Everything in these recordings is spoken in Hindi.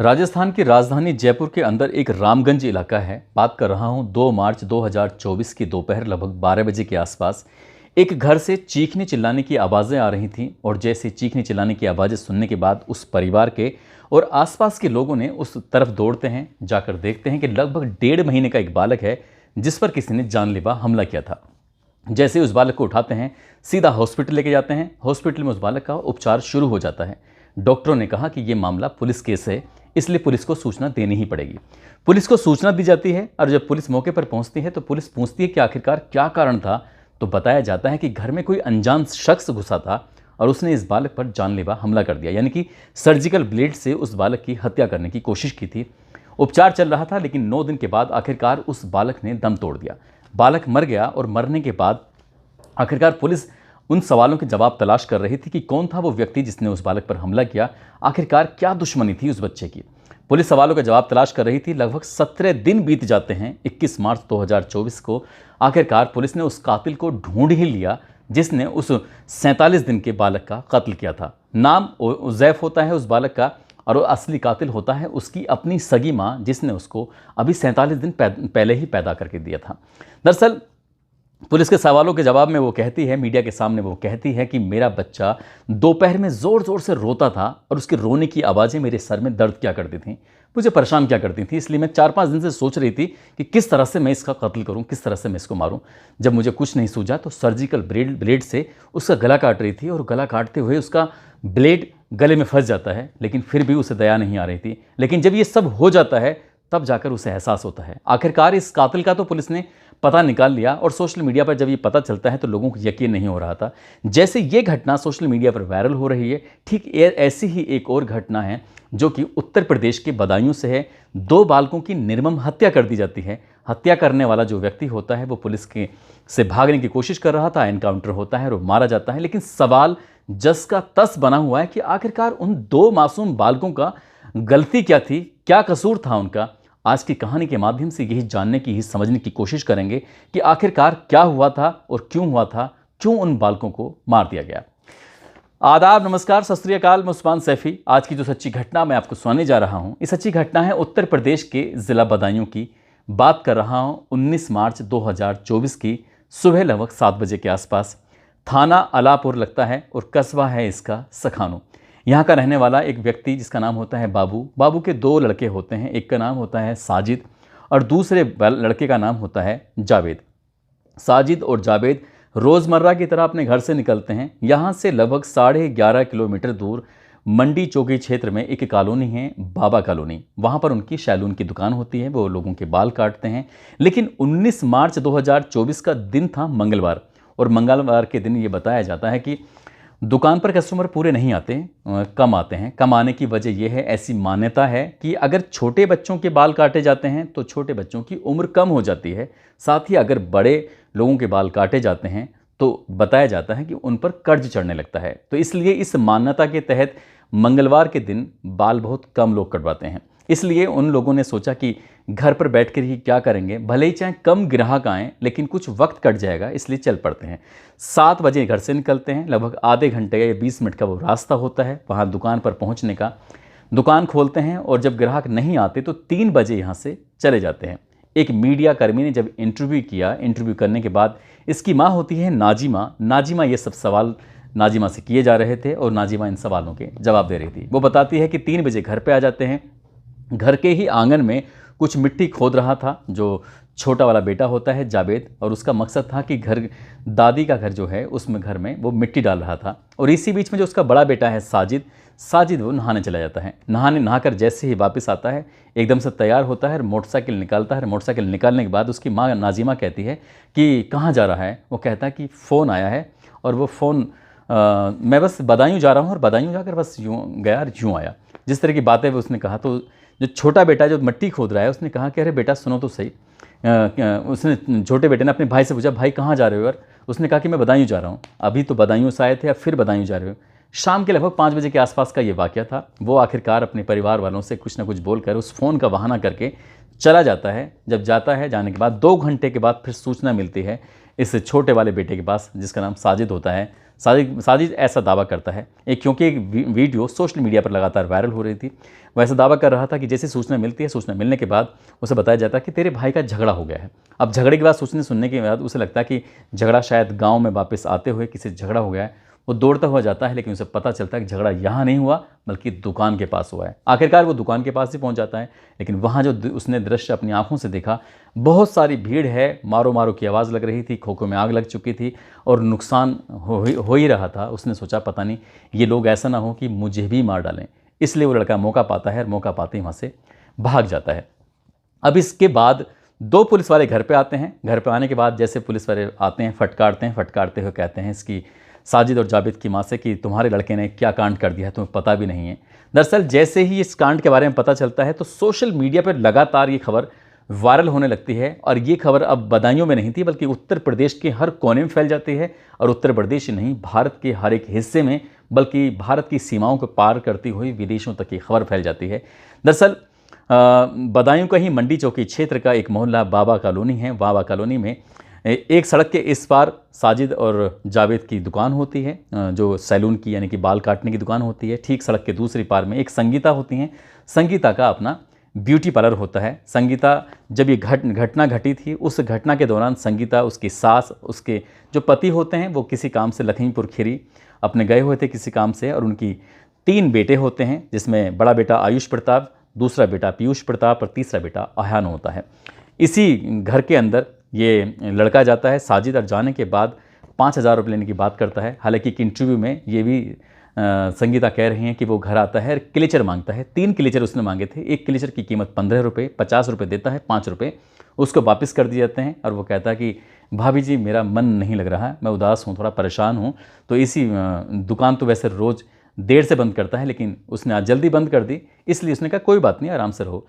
राजस्थान की राजधानी जयपुर के अंदर एक रामगंज इलाका है। बात कर रहा हूं 2 मार्च 2024 की दोपहर लगभग 12 बजे के आसपास एक घर से चीखने चिल्लाने की आवाज़ें आ रही थीं और जैसे चीखने चिल्लाने की आवाज़ें सुनने के बाद उस परिवार के और आसपास के लोगों ने उस तरफ दौड़ते हैं। जाकर देखते हैं कि लगभग 1.5 महीने का एक बालक है जिस पर किसी ने जानलेवा हमला किया था। जैसे ही उस बालक को उठाते हैं सीधा हॉस्पिटल लेके जाते हैं। हॉस्पिटल में उस बालक का उपचार शुरू हो जाता है। डॉक्टरों ने कहा कि ये मामला पुलिस केस है, इसलिए पुलिस को सूचना देनी ही पड़ेगी। पुलिस को सूचना दी जाती है और जब पुलिस मौके पर पहुंचती है तो पुलिस पूछती है कि आखिरकार क्या कारण था। तो बताया जाता है कि घर में कोई अनजान शख्स घुसा था और उसने इस बालक पर जानलेवा हमला कर दिया, यानी कि सर्जिकल ब्लेड से उस बालक की हत्या करने की कोशिश की थी। उपचार चल रहा था लेकिन 9 दिन के बाद आखिरकार उस बालक ने दम तोड़ दिया। बालक मर गया और मरने के बाद आखिरकार पुलिस उन सवालों के जवाब तलाश कर रही थी कि कौन था वो व्यक्ति जिसने उस बालक पर हमला किया, आखिरकार क्या दुश्मनी थी उस बच्चे की। पुलिस सवालों का जवाब तलाश कर रही थी। लगभग 17 दिन बीत जाते हैं। 21 मार्च 2024 को आखिरकार पुलिस ने उस कातिल को ढूंढ ही लिया जिसने उस 47 दिन के बालक का कत्ल किया था। नाम उज़ैफ होता है उस बालक का और वो असली कातिल होता है उसकी अपनी सगी माँ जिसने उसको अभी 47 दिन पहले ही पैदा करके दिया था। दरअसल पुलिस के सवालों के जवाब में वो कहती है, मीडिया के सामने वो कहती है कि मेरा बच्चा दोपहर में ज़ोर ज़ोर से रोता था और उसके रोने की आवाज़ें मेरे सर में दर्द किया करती थीं, मुझे परेशान किया करती थी। इसलिए मैं 4-5 दिन से सोच रही थी कि किस तरह से मैं इसका कत्ल करूं, किस तरह से मैं इसको मारूं। जब मुझे कुछ नहीं सूझा तो सर्जिकल ब्लेड से उसका गला काट रही थी और गला काटते हुए उसका ब्लेड गले में फंस जाता है, लेकिन फिर भी उसे दया नहीं आ रही थी। लेकिन जब ये सब हो जाता है तब जाकर उसे एहसास होता है। आखिरकार इस कातिल का तो पुलिस ने पता निकाल लिया और सोशल मीडिया पर जब ये पता चलता है तो लोगों को यकीन नहीं हो रहा था। जैसे ये घटना सोशल मीडिया पर वायरल हो रही है, ठीक ऐसी ही एक और घटना है जो कि उत्तर प्रदेश के बदायूं से है। 2 बालकों की निर्मम हत्या कर दी जाती है। हत्या करने वाला जो व्यक्ति होता है वो पुलिस के से भागने की कोशिश कर रहा था, एनकाउंटर होता है और मारा जाता है। लेकिन सवाल जस का तस बना हुआ है कि आखिरकार उन 2 मासूम बालकों का गलती क्या थी, क्या कसूर था उनका। आज की कहानी के माध्यम से यही जानने की, यही समझने की कोशिश करेंगे कि आखिरकार क्या हुआ था और क्यों हुआ था, क्यों उन बालकों को मार दिया गया। आदाब, नमस्कार, सत श्री अकाल। मैं उस्मान सैफी। आज की जो सच्ची घटना मैं आपको सुनाने जा रहा हूं, ये सच्ची घटना है उत्तर प्रदेश के ज़िला बदायूं की। बात कर रहा हूं 19 मार्च 2024 की सुबह लगभग 7 बजे के आसपास। थाना अलापुर लगता है और कस्बा है इसका सखानो। यहाँ का रहने वाला एक व्यक्ति जिसका नाम होता है बाबू। बाबू के 2 लड़के होते हैं, एक का नाम होता है साजिद और दूसरे लड़के का नाम होता है जावेद। साजिद और जावेद रोज़मर्रा की तरह अपने घर से निकलते हैं। यहाँ से लगभग 11.5 किलोमीटर दूर मंडी चौकी क्षेत्र में एक कॉलोनी है, बाबा कॉलोनी। वहाँ पर उनकी सैलून की दुकान होती है, वो लोगों के बाल काटते हैं। लेकिन 19 मार्च 2024 का दिन था मंगलवार और मंगलवार के दिन ये बताया जाता है कि दुकान पर कस्टमर पूरे नहीं आते, कम आते हैं। कम आने की वजह यह है, ऐसी मान्यता है कि अगर छोटे बच्चों के बाल काटे जाते हैं तो छोटे बच्चों की उम्र कम हो जाती है। साथ ही अगर बड़े लोगों के बाल काटे जाते हैं तो बताया जाता है कि उन पर कर्ज चढ़ने लगता है। तो इसलिए इस मान्यता के तहत मंगलवार के दिन बाल बहुत कम लोग कटवाते हैं। इसलिए उन लोगों ने सोचा कि घर पर बैठ कर ही क्या करेंगे, भले ही चाहे कम ग्राहक आएँ लेकिन कुछ वक्त कट जाएगा, इसलिए चल पड़ते हैं। 7 बजे घर से निकलते हैं। लगभग आधे घंटे या 20 मिनट का वो रास्ता होता है वहाँ दुकान पर पहुँचने का। दुकान खोलते हैं और जब ग्राहक नहीं आते तो 3 बजे यहाँ से चले जाते हैं। एक मीडिया कर्मी ने जब इंटरव्यू किया, इंटरव्यू करने के बाद इसकी माँ होती है नाजिमा ये सब सवाल नाजिमा से किए जा रहे थे और नाजिमा इन सवालों के जवाब दे रही थी। वो बताती है कि 3 बजे घर पे आ जाते हैं। घर के ही आंगन में कुछ मिट्टी खोद रहा था जो छोटा वाला बेटा होता है जावेद, और उसका मकसद था कि घर दादी का घर जो है उसमें घर में वो मिट्टी डाल रहा था। और इसी बीच में जो उसका बड़ा बेटा है साजिद वो नहाने चला जाता है। नहाकर जैसे ही वापस आता है एकदम से तैयार होता है, मोटरसाइकिल निकालता है। मोटरसाइकिल निकालने के बाद उसकी माँ नाजिमा कहती है कि कहाँ जा रहा है। वो कहता है कि फ़ोन आया है और वो फ़ोन मैं बस बदायूं जा रहा हूँ और बदायूं जाकर बस यूँ गया और यूँ आया। जिस तरह की बातें उसने कहा तो जो छोटा बेटा जो मिट्टी खोद रहा है उसने कहा कि अरे बेटा सुनो तो सही। उसने छोटे बेटे ने अपने भाई से पूछा, भाई कहाँ जा रहे हो यार। उसने कहा कि मैं बदायूं जा रहा हूँ, अभी तो बदायूं से आए थे, अब फिर बदायूं जा रहे हो। शाम के लगभग 5 बजे के आसपास का ये वाक़या था। वो आखिरकार अपने परिवार वालों से कुछ ना कुछ बोलकर उस फ़ोन का बहाना करके चला जाता है। जब जाता है, जाने के बाद 2 घंटे के बाद फिर सूचना मिलती है इस छोटे वाले बेटे के पास जिसका नाम साजिद होता है। साजिद ऐसा दावा करता है क्योंकि एक वीडियो सोशल मीडिया पर लगातार वायरल हो रही थी। वो ऐसा दावा कर रहा था कि जैसे सूचना मिलती है, सूचना मिलने के बाद उसे बताया जाता है कि तेरे भाई का झगड़ा हो गया है। अब झगड़े के बाद सूचना सुनने के बाद उसे लगता है कि झगड़ा शायद गाँव में वापस आते हुए किसी झगड़ा हो गया है। वो दौड़ता हुआ जाता है, लेकिन उसे पता चलता है कि झगड़ा यहाँ नहीं हुआ बल्कि दुकान के पास हुआ है। आखिरकार वो दुकान के पास ही पहुँच जाता है, लेकिन वहाँ जो उसने दृश्य अपनी आंखों से देखा, बहुत सारी भीड़ है, मारो मारो की आवाज़ लग रही थी, खोखों में आग लग चुकी थी और नुकसान हो ही रहा था। उसने सोचा पता नहीं ये लोग ऐसा ना हो कि मुझे भी मार डालें, इसलिए वो लड़का मौका पाता है और मौका पाते ही वहाँ से भाग जाता है। अब इसके बाद 2 पुलिस वाले घर पे आते हैं। घर पे आने के बाद जैसे पुलिस वाले आते हैं, फटकारते हुए कहते हैं इसकी साजिद और जावेद की माँ से कि तुम्हारे लड़के ने क्या कांड कर दिया है, तुम्हें पता भी नहीं है। दरअसल जैसे ही इस कांड के बारे में पता चलता है तो सोशल मीडिया पर लगातार ये खबर वायरल होने लगती है और ये खबर अब बदायूं में नहीं थी बल्कि उत्तर प्रदेश के हर कोने में फैल जाती है। और उत्तर प्रदेश ही नहीं, भारत के हर एक हिस्से में, बल्कि भारत की सीमाओं को पार करती हुई विदेशों तक ये खबर फैल जाती है। दरअसल बदायूं का ही मंडी चौकी क्षेत्र का एक मोहल्ला बाबा कॉलोनी है। बाबा कॉलोनी में एक सड़क के इस पार साजिद और जावेद की दुकान होती है, जो सैलून की यानी कि बाल काटने की दुकान होती है। ठीक सड़क के दूसरी पार में एक संगीता होती हैं। संगीता का अपना ब्यूटी पार्लर होता है। संगीता जब ये घटना घटी थी, उस घटना के दौरान संगीता, उसकी सास, उसके जो पति होते हैं, वो किसी काम से लखीमपुर खीरी अपने गए हुए थे किसी काम से, और उनकी 3 बेटे होते हैं, जिसमें बड़ा बेटा आयुष प्रताप, दूसरा बेटा पीयूष प्रताप और तीसरा बेटा अहान होता है। इसी घर के अंदर ये लड़का जाता है साजिद, और जाने के बाद 5,000 रुपये लेने की बात करता है। हालांकि एक इंटरव्यू में ये भी संगीता कह रही हैं कि वो घर आता है और क्लेचर मांगता है। 3 क्लेचर उसने मांगे थे। एक क्लेचर की कीमत 15 रुपये, 50 रुपये देता है, 5 रुपये उसको वापस कर दिए जाते हैं। और वो कहता है कि भाभी जी मेरा मन नहीं लग रहा है, मैं उदास हूँ, थोड़ा परेशान हूँ। तो इसी दुकान तो वैसे रोज़ देर से बंद करता है, लेकिन उसने आज जल्दी बंद कर दी, इसलिए उसने कहा कोई बात नहीं, आराम से रहो।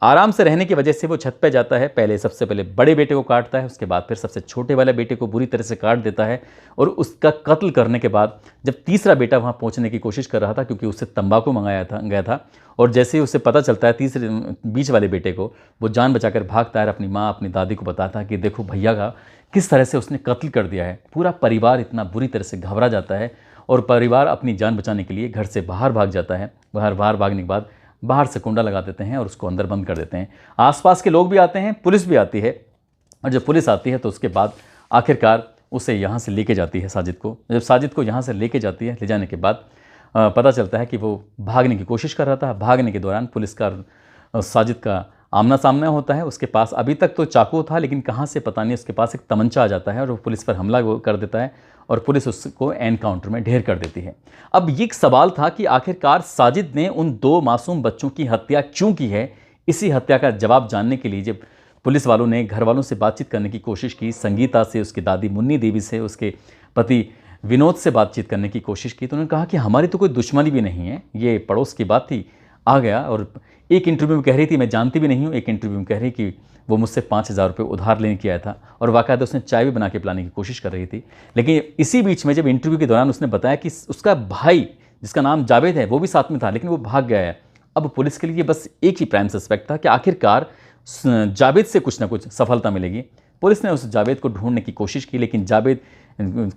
आराम से रहने की वजह से वो छत पे जाता है। सबसे पहले बड़े बेटे को काटता है, उसके बाद फिर सबसे छोटे वाले बेटे को बुरी तरह से काट देता है। और उसका कत्ल करने के बाद जब तीसरा बेटा वहाँ पहुँचने की कोशिश कर रहा था, क्योंकि उससे तंबाकू मंगाया गया था, और जैसे ही उसे पता चलता है तीसरे बीच वाले बेटे को, वो जान बचाकर भागता है, अपनी माँ अपनी दादी को बताता है कि देखो भैया का किस तरह से उसने कत्ल कर दिया है। पूरा परिवार इतना बुरी तरह से घबरा जाता है और परिवार अपनी जान बचाने के लिए घर से बाहर भाग जाता है। बाहर भागने के बाद बाहर से कुंडा लगा देते हैं और उसको अंदर बंद कर देते हैं। आसपास के लोग भी आते हैं, पुलिस भी आती है, और जब पुलिस आती है तो उसके बाद आखिरकार उसे यहाँ से लेके जाती है साजिद को। जब साजिद को यहाँ से लेके जाती है, ले जाने के बाद पता चलता है कि वो भागने की कोशिश कर रहा था। भागने के दौरान पुलिस का साजिद का आमना सामना होता है। उसके पास अभी तक तो चाकू था, लेकिन कहाँ से पता नहीं उसके पास एक तमंचा आ जाता है और वो पुलिस पर हमला कर देता है और पुलिस उसको एनकाउंटर में ढेर कर देती है। अब ये एक सवाल था कि आखिरकार साजिद ने उन 2 मासूम बच्चों की हत्या क्यों की है। इसी हत्या का जवाब जानने के लिए जब पुलिस वालों ने घर वालों से बातचीत करने की कोशिश की, संगीता से, उसकी दादी मुन्नी देवी से, उसके पति विनोद से बातचीत करने की कोशिश की, तो उन्होंने कहा कि हमारी तो कोई दुश्मनी भी नहीं है, ये पड़ोस की बात थी, आ गया। और एक इंटरव्यू में कह रही थी मैं जानती भी नहीं हूँ, एक इंटरव्यू में कह रही कि वो मुझसे 5,000 रुपये उधार लेने की आया था, और वाक़ायदा उसने चाय भी बना के पिलाने की कोशिश कर रही थी। लेकिन इसी बीच में जब इंटरव्यू के दौरान उसने बताया कि उसका भाई जिसका नाम जावेद है वो भी साथ में था, लेकिन वो भाग गया है। अब पुलिस के लिए बस एक ही प्राइम सस्पेक्ट था कि आखिरकार जावेद से कुछ ना कुछ सफलता मिलेगी। पुलिस ने उस जावेद को ढूंढने की कोशिश की, लेकिन जावेद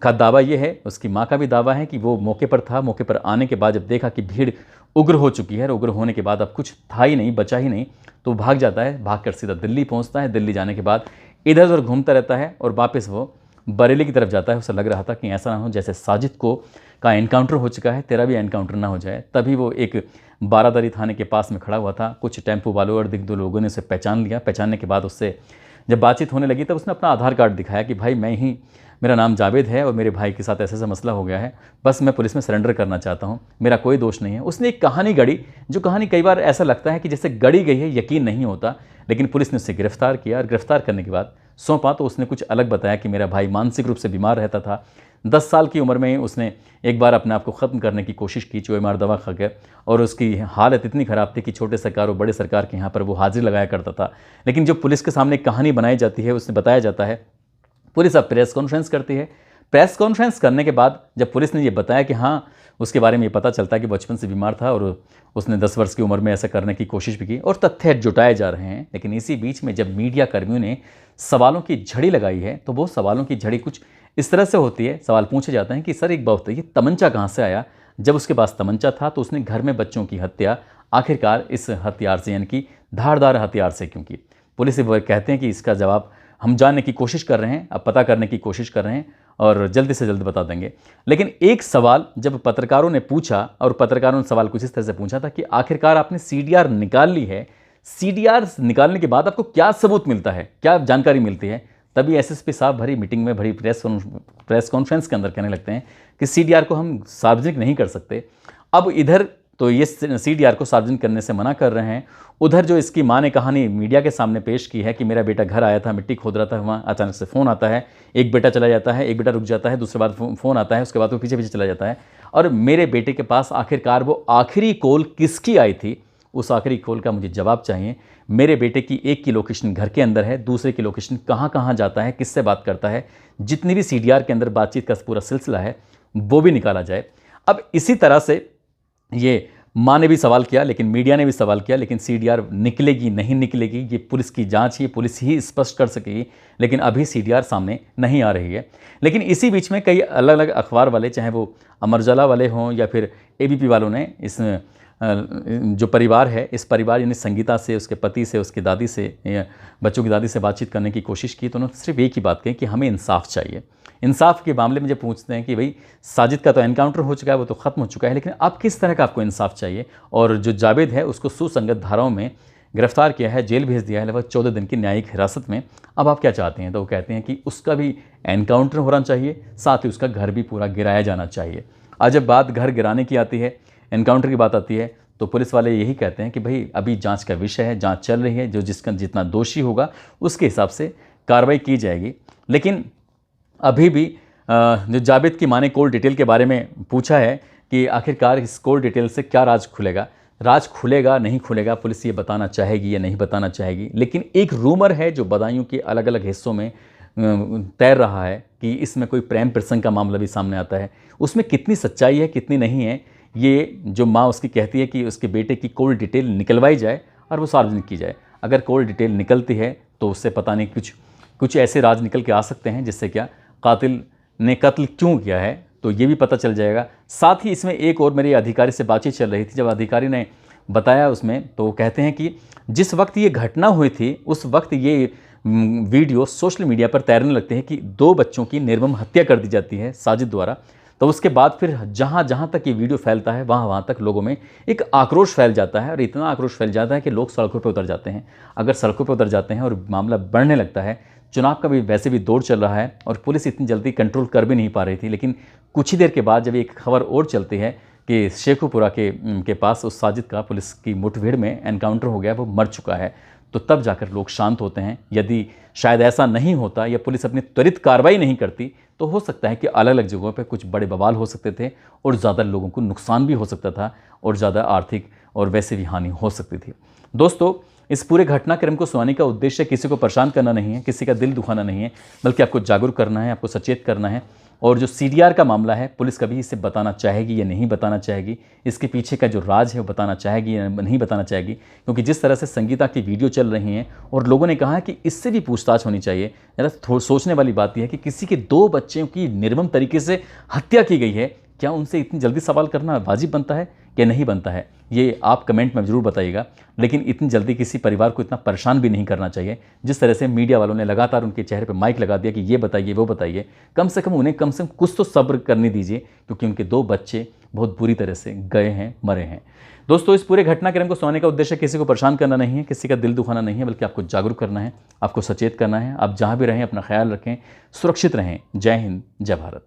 का दावा ये है, उसकी माँ का भी दावा है कि वो मौके पर था। मौके पर आने के बाद जब देखा कि भीड़ उग्र हो चुकी है, और उग्र होने के बाद अब कुछ था ही नहीं, बचा ही नहीं, तो भाग जाता है। भागकर सीधा दिल्ली पहुंचता है। दिल्ली जाने के बाद इधर उधर घूमता रहता है और वापस वो बरेली की तरफ जाता है। उसे लग रहा था कि ऐसा ना हो जैसे साजिद का एनकाउंटर हो चुका है, तेरा भी एनकाउंटर ना हो जाए। तभी वो एक बारादरी थाने के पास में खड़ा हुआ था। कुछ टेम्पो वालों और दिग्गज लोगों ने उसे पहचान लिया। पहचानने के बाद उससे जब बातचीत होने लगी तब उसने अपना आधार कार्ड दिखाया कि भाई मेरा नाम जावेद है और मेरे भाई के साथ ऐसा मसला हो गया है, बस मैं पुलिस में सरेंडर करना चाहता हूँ, मेरा कोई दोष नहीं है। उसने एक कहानी गढ़ी, जो कहानी कई बार ऐसा लगता है कि जैसे गढ़ी गई है, यकीन नहीं होता, लेकिन पुलिस ने उसे गिरफ्तार किया। और गिरफ्तार करने के बाद सौंपा तो उसने कुछ अलग बताया कि मेरा भाई मानसिक रूप से बीमार रहता था। 10 साल की उम्र में उसने एक बार अपने आप को ख़त्म करने की कोशिश की, चोए मार दवा खा कर, और उसकी हालत इतनी ख़राब थी कि छोटे सरकार और बड़े सरकार के यहाँ पर वो हाजिरी लगाया करता था। लेकिन जो पुलिस के सामने एक कहानी बनाई जाती है, उसने बताया जाता है, पुलिस अब प्रेस कॉन्फ्रेंस करती है। प्रेस कॉन्फ्रेंस करने के बाद जब पुलिस ने ये बताया कि हाँ, उसके बारे में ये पता चलता है कि बचपन से बीमार था और उसने 10 वर्ष की उम्र में ऐसा करने की कोशिश भी की, और तथ्य जुटाए जा रहे हैं। लेकिन इसी बीच में जब मीडिया कर्मियों ने सवालों की झड़ी लगाई है, तो वो सवालों की झड़ी कुछ इस तरह से होती है। सवाल पूछे जाते हैं कि सर एक बात बताइए, तमंचा कहाँ से आया? जब उसके पास तमंचा था तो उसने घर में बच्चों की हत्या आखिरकार इस हथियार से, यानी कि धारदार हथियार से क्यों की? पुलिस ये कहते हैं कि इसका जवाब हम जानने की कोशिश कर रहे हैं, अब पता करने की कोशिश कर रहे हैं और जल्दी से जल्द बता देंगे। लेकिन एक सवाल जब पत्रकारों ने पूछा, और पत्रकारों ने सवाल कुछ इस तरह से पूछा था कि आखिरकार आपने सीडीआर निकाल ली है, सीडीआर निकालने के बाद आपको क्या सबूत मिलता है, क्या जानकारी मिलती है? तभी एसएसपी साहब भरी मीटिंग में, भरी प्रेस कॉन्फ्रेंस के अंदर कहने लगते हैं कि सीडीआर को हम सार्वजनिक नहीं कर सकते। अब इधर तो ये सीडीआर को सार्वजनिक करने से मना कर रहे हैं, उधर जो इसकी माँ ने कहानी मीडिया के सामने पेश की है कि मेरा बेटा घर आया था, मिट्टी खोद रहा था, वहाँ अचानक से फ़ोन आता है, एक बेटा चला जाता है, एक बेटा रुक जाता है, दूसरे बार फ़ोन आता है, उसके बाद वो पीछे पीछे चला जाता है, और मेरे बेटे के पास आखिरकार वो आखिरी कॉल किसकी आई थी, उस आखिरी कॉल का मुझे जवाब चाहिए। मेरे बेटे की एक की लोकेशन घर के अंदर है, दूसरे की लोकेशन कहाँ कहाँ जाता है, किससे बात करता है, जितनी भी सीडीआर के अंदर बातचीत का पूरा सिलसिला है वो भी निकाला जाए। अब इसी तरह से ये माँ ने भी सवाल किया, लेकिन मीडिया ने भी सवाल किया, लेकिन सीडीआर निकलेगी नहीं निकलेगी ये पुलिस की जांच, ये पुलिस ही स्पष्ट कर सकेगी। लेकिन अभी सीडीआर सामने नहीं आ रही है। लेकिन इसी बीच में कई अलग अलग अखबार वाले, चाहे वो अमर उजाला वाले हों या फिर एबीपी वालों ने इस जो परिवार है, इस परिवार यानी संगीता से, उसके पति से, उसकी दादी से, बच्चों की दादी से बातचीत करने की कोशिश की, तो उन्होंने सिर्फ एक ही बात कही कि हमें इंसाफ चाहिए। इंसाफ के मामले में जब पूछते हैं कि भाई साजिद का तो एनकाउंटर हो चुका है, वो तो ख़त्म हो चुका है, लेकिन अब किस तरह का आपको इंसाफ चाहिए? और जो जावेद है उसको सुसंगत धाराओं में गिरफ्तार किया है, जेल भेज दिया है लगभग 14 दिन की न्यायिक हिरासत में। अब आप क्या चाहते हैं? तो वो कहते हैं कि उसका भी एनकाउंटर होना चाहिए, साथ ही उसका घर भी पूरा गिराया जाना चाहिए। आज जब बात घर गिराने की आती है, एनकाउंटर की बात आती है, तो पुलिस वाले यही कहते हैं कि भाई अभी जांच का विषय है, जांच चल रही है, जो जिसका जितना दोषी होगा उसके हिसाब से कार्रवाई की जाएगी। लेकिन अभी भी जो जावेद की मां ने कॉल डिटेल के बारे में पूछा है कि आखिरकार इस कॉल डिटेल से क्या राज खुलेगा, राज खुलेगा नहीं खुलेगा, पुलिस ये बताना चाहेगी या नहीं बताना चाहेगी। लेकिन एक रूमर है जो बदायूं के अलग अलग हिस्सों में तैर रहा है कि इसमें कोई प्रेम प्रसंग का मामला भी सामने आता है। उसमें कितनी सच्चाई है कितनी नहीं है, ये जो माँ उसकी कहती है कि उसके बेटे की कॉल डिटेल निकलवाई जाए और वो सार्वजनिक की जाए। अगर कॉल डिटेल निकलती है तो उससे पता नहीं कुछ ऐसे राज निकल के आ सकते हैं जिससे क्या कातिल ने कत्ल क्यों किया है तो ये भी पता चल जाएगा। साथ ही इसमें एक और मेरे अधिकारी से बातचीत चल रही थी, जब अधिकारी ने बताया उसमें, तो वो कहते हैं कि जिस वक्त ये घटना हुई थी उस वक्त ये वीडियो सोशल मीडिया पर तैरने लगते हैं कि 2 बच्चों की निर्मम हत्या कर दी जाती है साजिद द्वारा। तो उसके बाद फिर जहाँ जहाँ तक ये वीडियो फैलता है वहाँ तक लोगों में एक आक्रोश फैल जाता है, और इतना आक्रोश फैल जाता है कि लोग सड़कों पर उतर जाते हैं। अगर सड़कों पर उतर जाते हैं और मामला बढ़ने लगता है, चुनाव का भी वैसे भी दौर चल रहा है और पुलिस इतनी जल्दी कंट्रोल कर भी नहीं पा रही थी, लेकिन कुछ ही देर के बाद जब एक खबर और चलती है कि शेखुपुरा के पास उस साजिद का पुलिस की मुठभेड़ में एनकाउंटर हो गया, वो मर चुका है, तो तब जाकर लोग शांत होते हैं। यदि शायद ऐसा नहीं होता या पुलिस अपनी त्वरित कार्रवाई नहीं करती तो हो सकता है कि अलग अलग जगहों पर कुछ बड़े बवाल हो सकते थे और ज़्यादा लोगों को नुकसान भी हो सकता था और ज़्यादा आर्थिक और वैसे भी हानि हो सकती थी। दोस्तों, इस पूरे घटनाक्रम को सुनाने का उद्देश्य किसी को परेशान करना नहीं है, किसी का दिल दुखाना नहीं है, बल्कि आपको जागरूक करना है, आपको सचेत करना है। और जो सीडीआर का मामला है, पुलिस कभी इसे बताना चाहेगी या नहीं बताना चाहेगी, इसके पीछे का जो राज है वो बताना चाहेगी या नहीं बताना चाहेगी, क्योंकि जिस तरह से संगीता की वीडियो चल रही हैं और लोगों ने कहा है कि इससे भी पूछताछ होनी चाहिए। जरा सोचने वाली बात यह है कि किसी के 2 बच्चों की निर्मम तरीके से हत्या की गई है, क्या उनसे इतनी जल्दी सवाल करना वाजिब बनता है या नहीं बनता है? ये आप कमेंट में ज़रूर बताइएगा। लेकिन इतनी जल्दी किसी परिवार को इतना परेशान भी नहीं करना चाहिए। जिस तरह से मीडिया वालों ने लगातार उनके चेहरे पर माइक लगा दिया कि ये बताइए वो बताइए, कम से कम उन्हें कुछ तो सब्र करने दीजिए, क्योंकि उनके 2 बच्चे बहुत बुरी तरह से गए हैं, मरे हैं। दोस्तों, इस पूरे घटनाक्रम को सुनाने का उद्देश्य किसी को परेशान करना नहीं है, किसी का दिल दुखाना नहीं है, बल्कि आपको जागरूक करना है, आपको सचेत करना है। आप जहाँ भी रहें अपना ख्याल रखें, सुरक्षित रहें। जय हिंद, जय भारत।